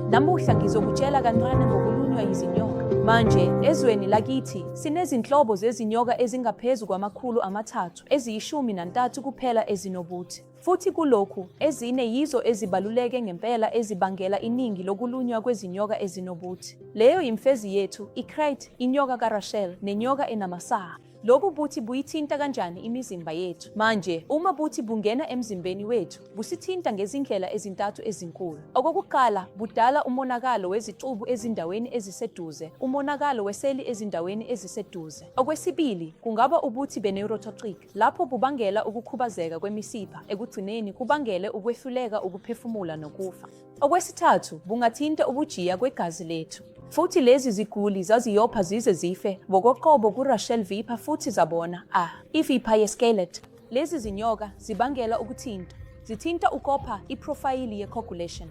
Namuhla ngizokutshela kancane ngokulunywa yizinyoka. Manje, ezweni lakithi, sinezinhlobo zezinyoka ezingaphezu kwama300, eziyi13 kuphela ezinobuthi. Futhi kulokhu, ezine yizo ezibaluleke ngempela ezibangela iningi lokulunywa kwezinyoka ezinobuthi. Leyo yimfezi yethu, i-krait, inyoka kaRachel, nenyoka enamasaha. Lobu buthi buyithinta kanjani imizimba yethu? Manje, uma buthi bungena emzimbeni wethu, busithinta ngezindlela ezintathu ezinkulu. Okokuqala, budala umonakalo wezicubu ezindaweni eziseduze, umonakalo weseli ezindaweni eziseduze. Okwesibili, kungaba ubuthi be-neurotoxic, lapho bubangela ukukhubazeka kwemisipha, ekugcineni kubangele ukwehluleka ukuphefumula nokufa. Okwesithathu, bungathinta ukujiya kwegazi lethu. Futhi lezi ziguli zaziyopha zize zife, ngokoqobo kuRachel Viper futhi zabona, iViper ye-skelet. Lezi zinyoka zibangela ukuthinta. Zithinta ukopha iprofayili ye-coagulation.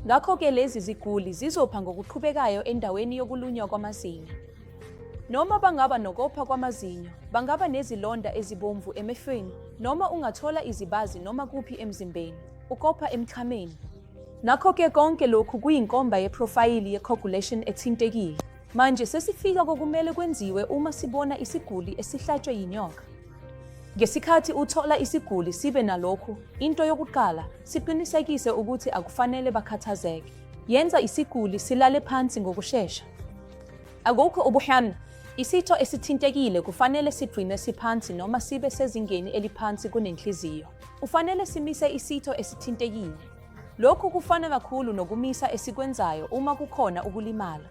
Ngakho-ke lezi ziguli zizopha ngokuqhubekayo endaweni yokulunywa kwamazinyo. Noma bangaba nokopha kwamazinyo, bangaba nezilonda ezibomvu emehlweni, noma ungathola izibazi noma kuphi emzimbeni, ukopha emchameni. Nakho-ke konke lokhu kuyinkomba yeprofayili ye-coagulation ethintekile. Manje sesifika kokumele kwenziwe uma sibona isiguli esihlatshwe yinyoka. Ngesikhathi uthola isiguli sibe nalokhu, into yokuqala, siqinisekise ukuthi akufanele bakhathazeke. Yenza isiguli silale phansi ngokushesha. Akukho ubuhlanga. Isitho esithintekile kufanele sigcine siphansi noma sibe sezingeni eliphansi kunenhliziyo. Ufanele simise isitho esithintekile. Lokhu kufana kakhulu nokumisa esikwenzayo uma kukhona ukulimala.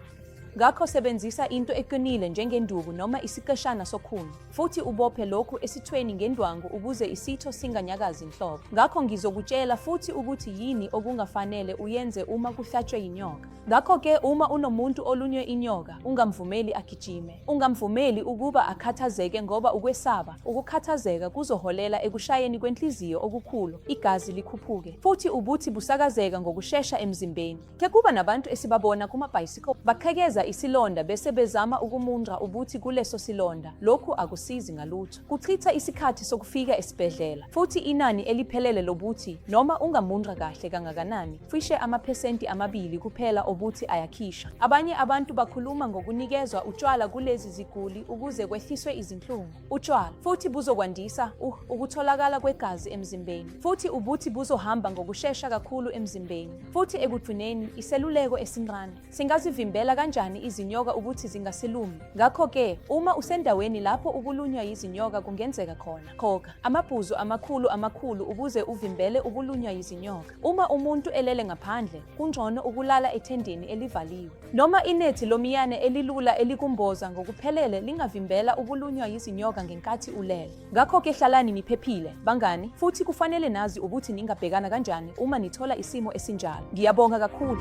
Ngakho sebenzisa into eqinile njengenduku noma isiqeshana sokhuni, futhi ubophe lokhu esithweni ngendwangu ukuze isitho singanyakazi inhlobo. Ngakho ngizokutshela futhi ukuthi yini okungafanele uyenze uma kuhlatshwe yinyoka. Ngakho-ke uma unomuntu olunywe inyoka, ungamvumeli agijime. Ungamvumeli ukuba akhathazeke ngoba ukwesaba, ukukhathazeka kuzoholela ekushayeni kwenhliziyo okukhulu, igazi likhuphuke, futhi ubuthi busakazeka ngokushesha emzimbeni. Ke kuba nabantu esibabona kumabhayisikobho baqhekeza isilonda bese bezama ukumunca ubuthi kuleso silonda. Lokhu akusizi ngalutho. Kuchitha isikhathi sokufika esibhedlela. Futhi inani eliphelele lobuthi, noma ungamunca kahle kangakanani, cishe amaphesenti 2 kuphela obuthi ayakhisha. Abanye abantu bakhuluma ngokunikezwa utshwala kulezi ziguli ukuze kwehliswe izinhlungu. Utshwala futhi buzokwandisa ukutholakala kwegazi emzimbeni. Futhi ubuthi buzohamba ngokushesha kakhulu emzimbeni. Futhi ekugcineni, iseluleko esincane. Singazivimbela kanjani izinyoka ukuthi zingasilumi? Ngakho-ke, uma usendaweni lapho ukulunywa yizinyoka kungenzeka khona, khokha amabhuzu amakhulu ukuze uvimbele ukulunywa yizinyoka. Uma umuntu elele ngaphandle, kungcono ukulala ethendeni elivaliwe. Noma inethi lomiyane elilula elikumboza ngokuphelele lingavimbela ukulunywa yizinyoka ngenkathi ulele. Ngakho-ke hlalani niphephile, bangani, futhi kufanele nazi ukuthi ningabhekana kanjani uma nithola isimo esinjalo. Ngiyabonga kakhulu.